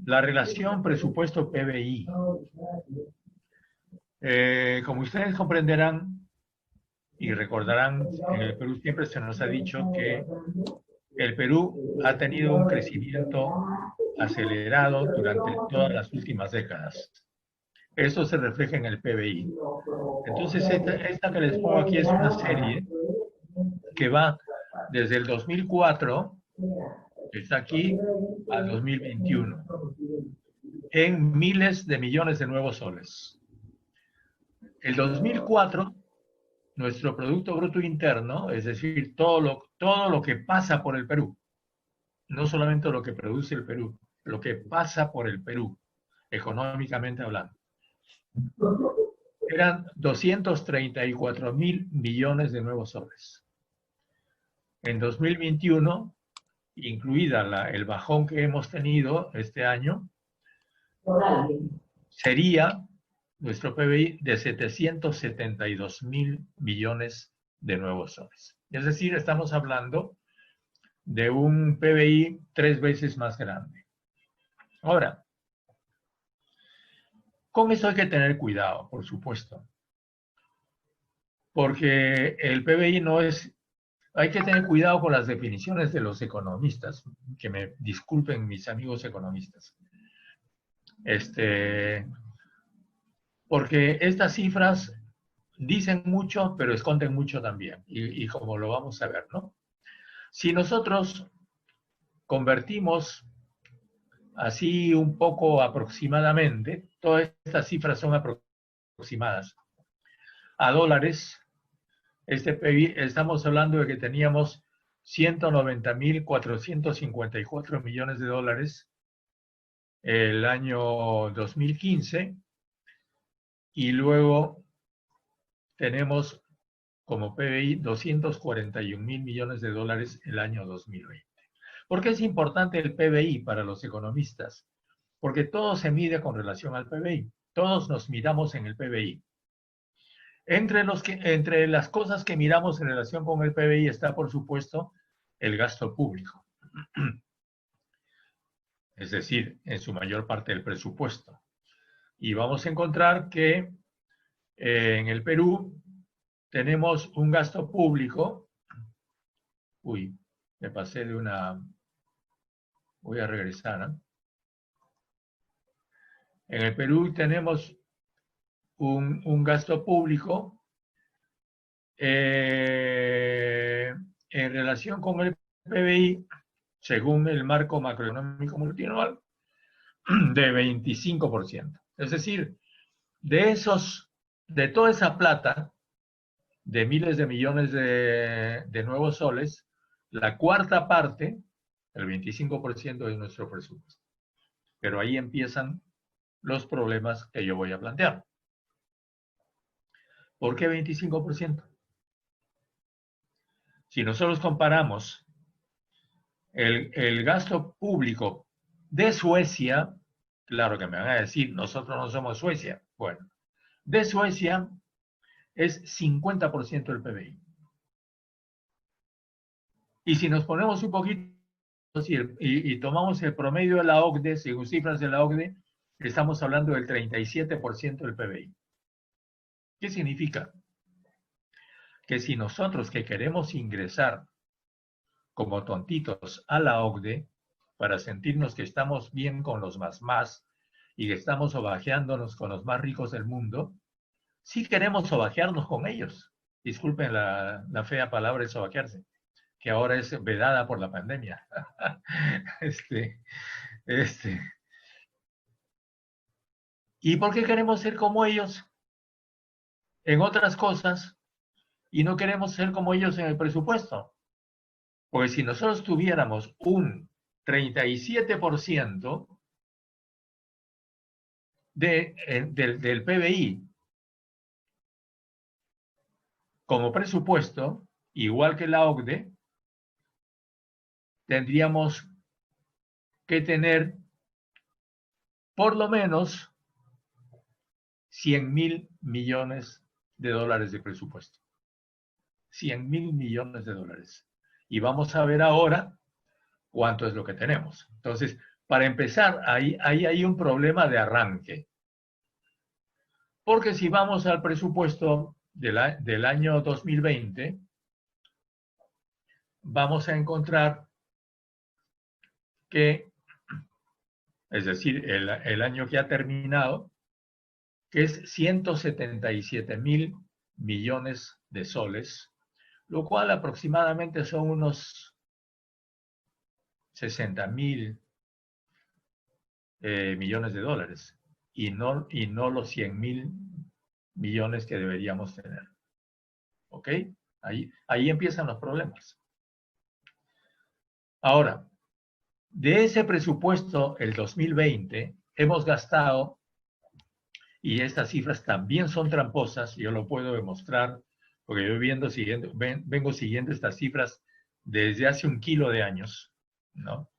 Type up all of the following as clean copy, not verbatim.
la relación presupuesto-PBI. Como ustedes comprenderán y recordarán, en el Perú siempre se nos ha dicho que el Perú ha tenido un crecimiento acelerado durante todas las últimas décadas. Eso se refleja en el PBI. Entonces, esta que les pongo aquí es una serie que va desde el 2004, que está aquí, al 2021, en miles de millones de nuevos soles. El 2004, nuestro Producto Bruto Interno, es decir, todo lo que pasa por el Perú, no solamente lo que produce el Perú, lo que pasa por el Perú, económicamente hablando, eran 234.000 millones de nuevos soles. En 2021, incluida el bajón que hemos tenido este año, sería nuestro PBI de 772.000 millones de nuevos soles. Es decir, estamos hablando de un PBI 3 veces más grande. Ahora, con eso hay que tener cuidado, por supuesto, porque el PBI no es... Hay que tener cuidado con las definiciones de los economistas, que me disculpen mis amigos economistas. Porque estas cifras dicen mucho, pero esconden mucho también, y como lo vamos a ver, ¿no? Si nosotros convertimos así un poco aproximadamente, todas estas cifras son aproximadas, a dólares, PIB, estamos hablando de que teníamos 190.454 millones de dólares el año 2015, y luego tenemos como PBI 241.000 millones de dólares el año 2020. ¿Por qué es importante el PBI para los economistas? Porque todo se mide con relación al PBI. Todos nos miramos en el PBI. Entre las cosas que miramos en relación con el PBI está, por supuesto, el gasto público. Es decir, en su mayor parte el presupuesto. Y vamos a encontrar que en el Perú tenemos un gasto público. Uy, me pasé de una... Voy a regresar, ¿no? En el Perú tenemos un gasto público en relación con el PBI, según el marco macroeconómico multianual, de 25%. Es decir, de toda esa plata, de miles de millones de nuevos soles, la cuarta parte, el 25% es nuestro presupuesto. Pero ahí empiezan los problemas que yo voy a plantear. ¿Por qué 25%? Si nosotros comparamos el gasto público de Suecia, claro que me van a decir, nosotros no somos Suecia. Bueno, de Suecia es 50% del PBI. Y si nos ponemos un poquito y tomamos el promedio de la OCDE, según cifras de la OCDE, estamos hablando del 37% del PBI. ¿Qué significa? Que si nosotros que queremos ingresar como tontitos a la OCDE para sentirnos que estamos bien con los más y que estamos sobajeándonos con los más ricos del mundo, sí queremos sobajearnos con ellos. Disculpen la fea palabra de sobajearse, que ahora es vedada por la pandemia. ¿Y por qué queremos ser como ellos en otras cosas y no queremos ser como ellos en el presupuesto? Porque si nosotros tuviéramos un 37% del PBI como presupuesto, igual que la OCDE, tendríamos que tener por lo menos 100.000 millones de dólares de presupuesto. 100.000 millones de dólares. Y vamos a ver ahora cuánto es lo que tenemos. Entonces, para empezar, ahí hay un problema de arranque. Porque si vamos al presupuesto del año 2020, vamos a encontrar que, es decir, el año que ha terminado, que es 177.000 millones de soles, lo cual aproximadamente son unos 60.000 millones de dólares, y no los 100.000 millones que deberíamos tener. ¿Ok? Ahí empiezan los problemas. Ahora, de ese presupuesto, el 2020, hemos gastado, y estas cifras también son tramposas, yo lo puedo demostrar, porque yo vengo siguiendo estas cifras desde hace 1 kilo de años, ¿no?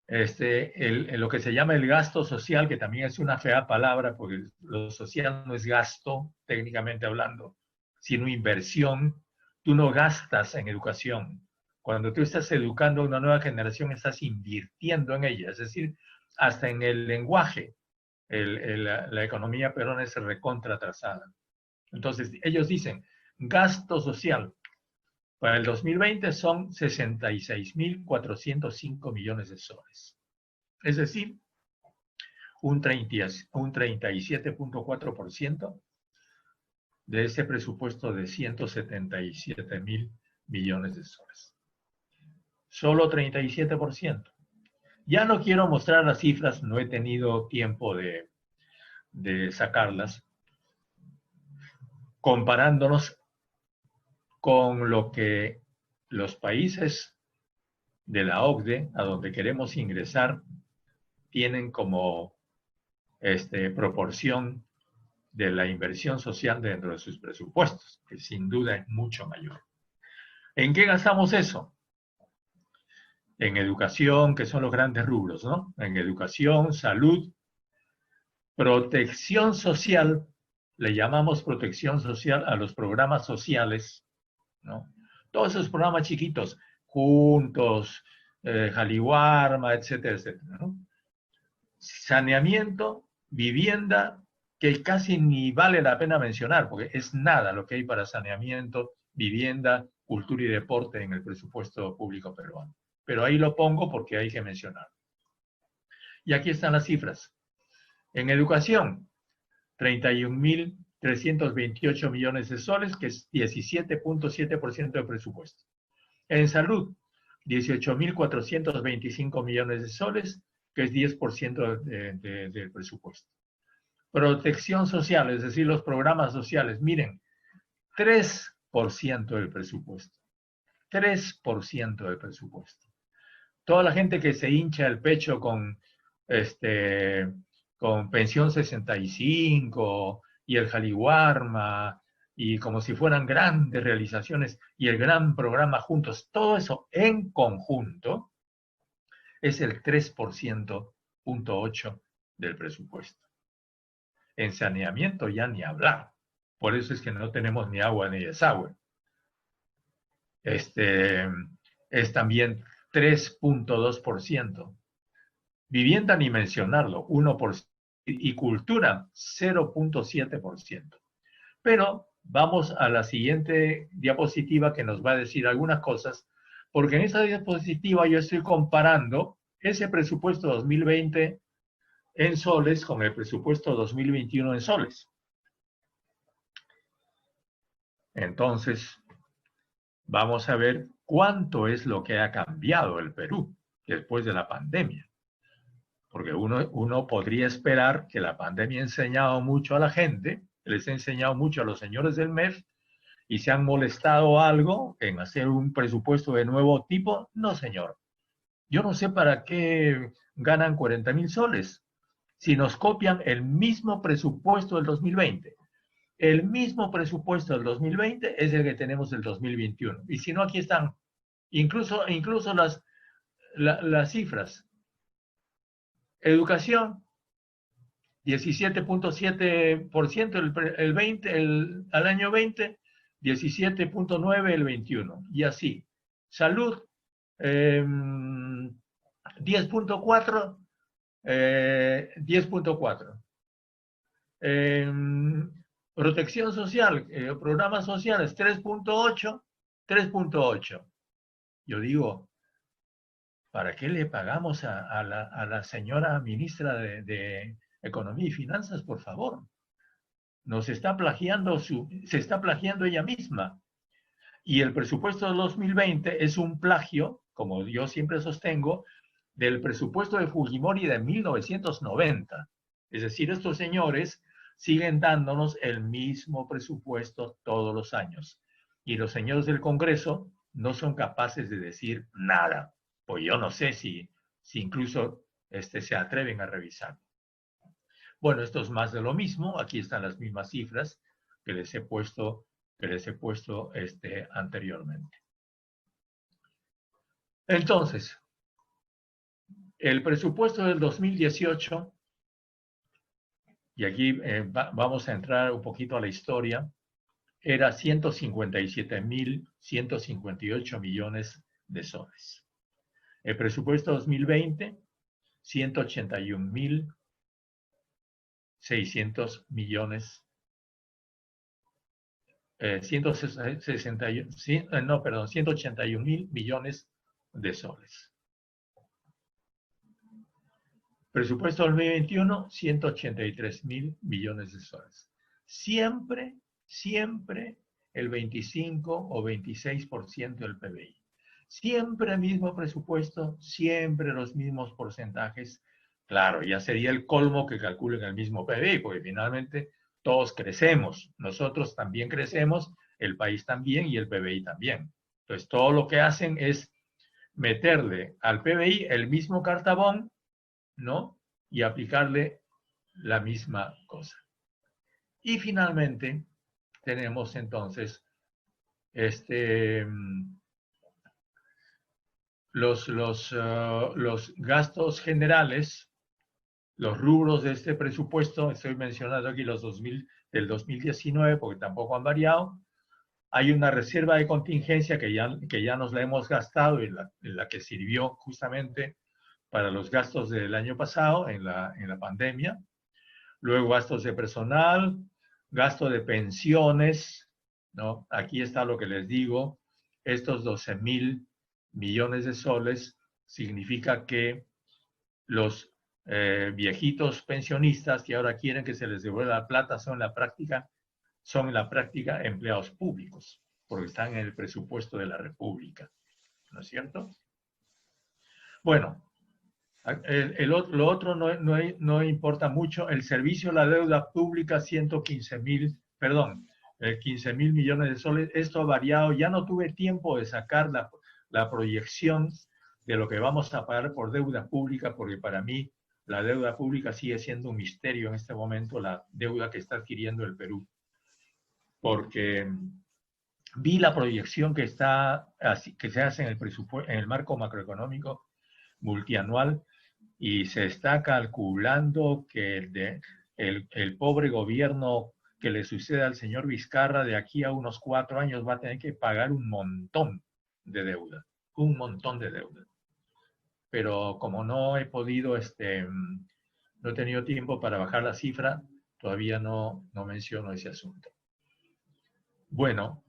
Lo que se llama el gasto social, que también es una fea palabra, porque lo social no es gasto, técnicamente hablando, sino inversión. Tú no gastas en educación. Cuando tú estás educando a una nueva generación, estás invirtiendo en ella. Es decir, hasta en el lenguaje, la economía peruana es recontra atrasada. Entonces, ellos dicen, gasto social para el 2020 son 66.405 millones de soles. Es decir, un 37.4% de ese presupuesto de 177.000 millones de soles. Solo 37%. Ya no quiero mostrar las cifras, no he tenido tiempo de sacarlas, comparándonos con lo que los países de la OCDE, a donde queremos ingresar, tienen como proporción de la inversión social dentro de sus presupuestos, que sin duda es mucho mayor. ¿En qué gastamos eso? En educación, que son los grandes rubros, ¿no? En educación, salud, protección social, le llamamos protección social a los programas sociales, ¿no? Todos esos programas chiquitos, Juntos, Jaliwarma, etcétera, etcétera, ¿no? Saneamiento, vivienda, que casi ni vale la pena mencionar, porque es nada lo que hay para saneamiento, vivienda, cultura y deporte en el presupuesto público peruano. Pero ahí lo pongo porque hay que mencionar. Y aquí están las cifras. En educación, 31.328 millones de soles, que es 17.7% del presupuesto. En salud, 18.425 millones de soles, que es 10% del presupuesto. Protección social, es decir, los programas sociales, miren, 3% del presupuesto. 3% del presupuesto. Toda la gente que se hincha el pecho con pensión 65 y el Jaliwarma y como si fueran grandes realizaciones y el gran programa Juntos, todo eso en conjunto es el 3.8% del presupuesto. En saneamiento ya ni hablar. Por eso es que no tenemos ni agua ni desagüe. Es también 3.2%. Vivienda ni mencionarlo, 1%. Y cultura, 0.7%. Pero vamos a la siguiente diapositiva que nos va a decir algunas cosas, porque en esta diapositiva yo estoy comparando ese presupuesto 2020 en soles con el presupuesto 2021 en soles. Entonces, vamos a ver cuánto es lo que ha cambiado el Perú después de la pandemia. Porque uno podría esperar que la pandemia ha enseñado mucho a la gente, les ha enseñado mucho a los señores del MEF, y se han molestado algo en hacer un presupuesto de nuevo tipo. No, señor. Yo no sé para qué ganan 40.000 soles si nos copian el mismo presupuesto del 2020. El mismo presupuesto del 2020 es el que tenemos del 2021. Y si no, aquí están incluso las cifras. Educación, 17.7% al año 20, 17.9% el 21. Y así. Salud, 10.4, 10.4. Protección social, programas sociales, 3.8, 3.8. Yo digo, ¿para qué le pagamos a la señora ministra de Economía y Finanzas, por favor? Nos está plagiando, se está plagiando ella misma. Y el presupuesto de 2020 es un plagio, como yo siempre sostengo, del presupuesto de Fujimori de 1990. Es decir, estos señores siguen dándonos el mismo presupuesto todos los años. Y los señores del Congreso no son capaces de decir nada. Pues yo no sé si incluso se atreven a revisar. Bueno, esto es más de lo mismo. Aquí están las mismas cifras que les he puesto anteriormente. Entonces, el presupuesto del 2018, y aquí vamos a entrar un poquito a la historia, era 157.158 millones de soles. El presupuesto 2020, 181.600 millones. 181.000 millones de soles. Presupuesto 2021, 183.000 millones de soles. Siempre el 25 o 26% del PBI. Siempre el mismo presupuesto, siempre los mismos porcentajes. Claro, ya sería el colmo que calculen el mismo PBI, porque finalmente todos crecemos. Nosotros también crecemos, el país también y el PBI también. Entonces, todo lo que hacen es meterle al PBI el mismo cartabón, ¿no? Y aplicarle la misma cosa. Y finalmente tenemos entonces los gastos generales, los rubros de este presupuesto. Estoy mencionando aquí los del 2019 porque tampoco han variado. Hay una reserva de contingencia que ya nos la hemos gastado y la que sirvió justamente para los gastos del año pasado en la pandemia. Luego gastos de personal, gasto de pensiones, ¿no? Aquí está lo que les digo. Estos 12.000 millones de soles significa que los viejitos pensionistas que ahora quieren que se les devuelva la plata son en la práctica empleados públicos, porque están en el presupuesto de la República, ¿no es cierto? Bueno, lo otro no importa mucho. El servicio a la deuda pública, 15.000 millones de soles. Esto ha variado. Ya no tuve tiempo de sacar la proyección de lo que vamos a pagar por deuda pública, porque para mí la deuda pública sigue siendo un misterio en este momento, la deuda que está adquiriendo el Perú. Porque vi la proyección que se hace en el marco macroeconómico multianual, y se está calculando que el pobre gobierno que le sucede al señor Vizcarra de aquí a unos 4 años va a tener que pagar un montón de deuda, Pero como no he podido, no he tenido tiempo para bajar la cifra, todavía no menciono ese asunto. Bueno,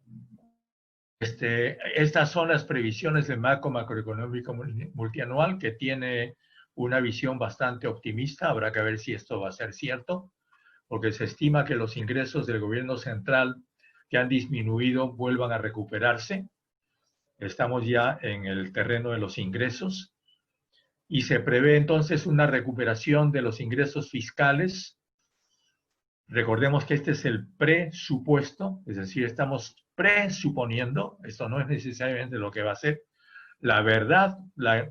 estas son las previsiones del marco macroeconómico multianual, que tiene una visión bastante optimista. Habrá que ver si esto va a ser cierto, porque se estima que los ingresos del gobierno central que han disminuido vuelvan a recuperarse. Estamos ya en el terreno de los ingresos y se prevé entonces una recuperación de los ingresos fiscales. Recordemos que este es el presupuesto, es decir, estamos presuponiendo, esto no es necesariamente lo que va a ser. La verdad,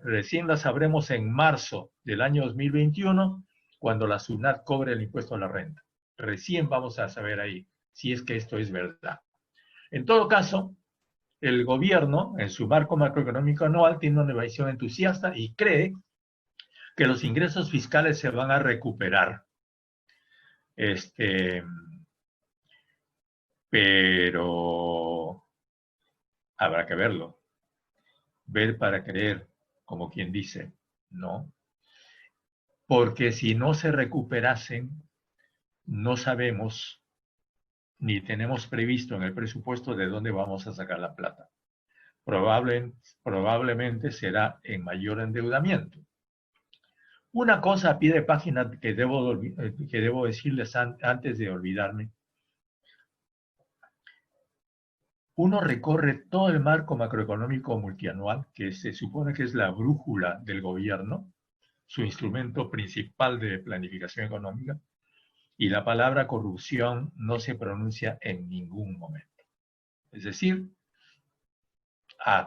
recién la sabremos en marzo del año 2021, cuando la SUNAT cobre el impuesto a la renta. Recién vamos a saber ahí si es que esto es verdad. En todo caso, el gobierno, en su marco macroeconómico anual, tiene una visión entusiasta y cree que los ingresos fiscales se van a recuperar. Pero habrá que verlo. Ver para creer, como quien dice. No, porque si no se recuperasen, no sabemos ni tenemos previsto en el presupuesto de dónde vamos a sacar la plata. Probablemente será en mayor endeudamiento. Una cosa a pie de página que debo decirles antes de olvidarme. Uno recorre todo el marco macroeconómico multianual, que se supone que es la brújula del gobierno, su instrumento principal de planificación económica, y la palabra corrupción no se pronuncia en ningún momento. Es decir,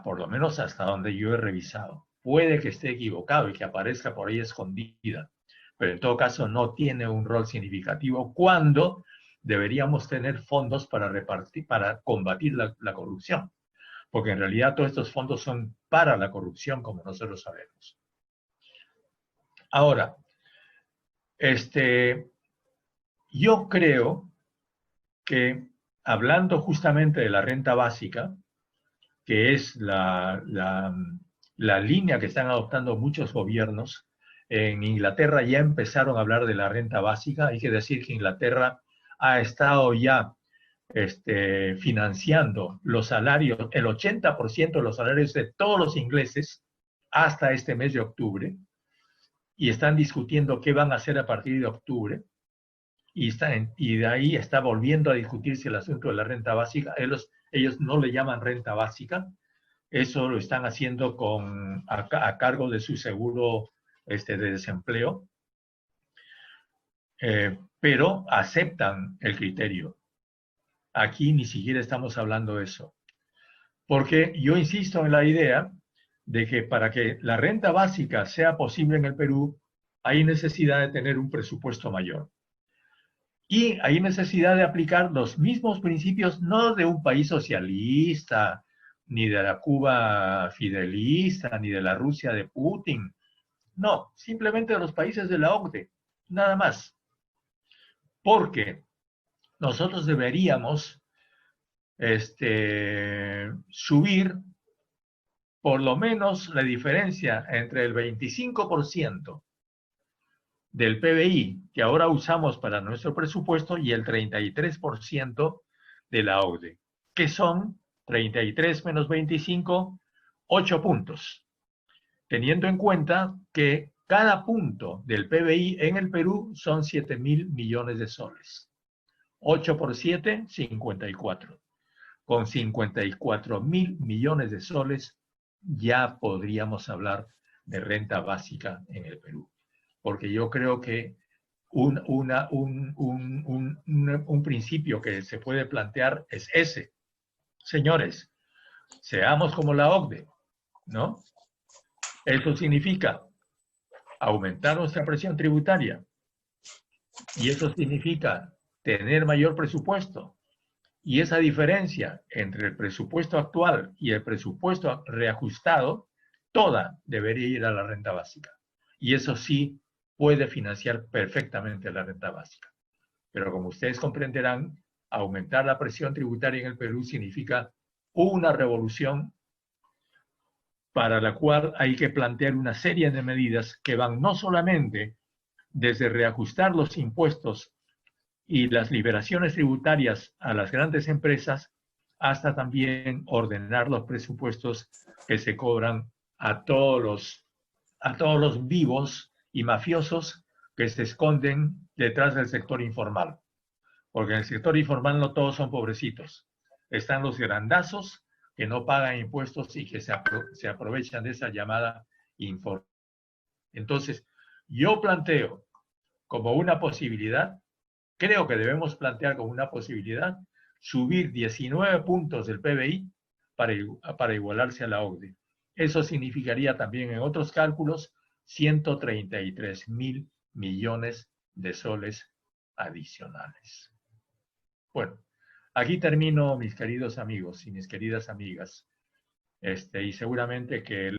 por lo menos hasta donde yo he revisado. Puede que esté equivocado y que aparezca por ahí escondida, pero en todo caso no tiene un rol significativo cuando deberíamos tener fondos para repartir, para combatir la corrupción, porque en realidad todos estos fondos son para la corrupción, como nosotros sabemos. Ahora, yo creo que hablando justamente de la renta básica, que es la línea que están adoptando muchos gobiernos. En Inglaterra ya empezaron a hablar de la renta básica. Hay que decir que Inglaterra ha estado ya financiando los salarios, el 80% de los salarios de todos los ingleses hasta este mes de octubre, y están discutiendo qué van a hacer a partir de octubre, y de ahí está volviendo a discutirse el asunto de la renta básica. Ellos no le llaman renta básica, eso lo están haciendo a cargo de su seguro de desempleo, pero aceptan el criterio. Aquí ni siquiera estamos hablando de eso. Porque yo insisto en la idea de que para que la renta básica sea posible en el Perú, hay necesidad de tener un presupuesto mayor. Y hay necesidad de aplicar los mismos principios, no de un país socialista, ni de la Cuba fidelista, ni de la Rusia de Putin. No, simplemente de los países de la OCDE, nada más. Porque nosotros deberíamos subir por lo menos la diferencia entre el 25% del PBI que ahora usamos para nuestro presupuesto y el 33% de la OCDE, que son 33 menos 25, 8 puntos, teniendo en cuenta que cada punto del PBI en el Perú son 7.000 millones de soles. 8 por 7, 54. Con 54.000 millones de soles ya podríamos hablar de renta básica en el Perú. Porque yo creo que un principio que se puede plantear es ese. Señores, seamos como la OCDE, ¿no? Eso significa aumentar nuestra presión tributaria y eso significa tener mayor presupuesto. Y esa diferencia entre el presupuesto actual y el presupuesto reajustado, toda debería ir a la renta básica. Y eso sí puede financiar perfectamente la renta básica. Pero como ustedes comprenderán, aumentar la presión tributaria en el Perú significa una revolución para la cual hay que plantear una serie de medidas que van no solamente desde reajustar los impuestos y las liberaciones tributarias a las grandes empresas, hasta también ordenar los presupuestos que se cobran a todos los vivos y mafiosos que se esconden detrás del sector informal. Porque en el sector informal no todos son pobrecitos. Están los grandazos que no pagan impuestos y que se aprovechan de esa llamada informal. Entonces, yo planteo como una posibilidad, creo que debemos plantear como una posibilidad, subir 19 puntos del PBI para igualarse a la OCDE. Eso significaría también en otros cálculos 133.000 millones de soles adicionales. Bueno, aquí termino, mis queridos amigos y mis queridas amigas, y seguramente que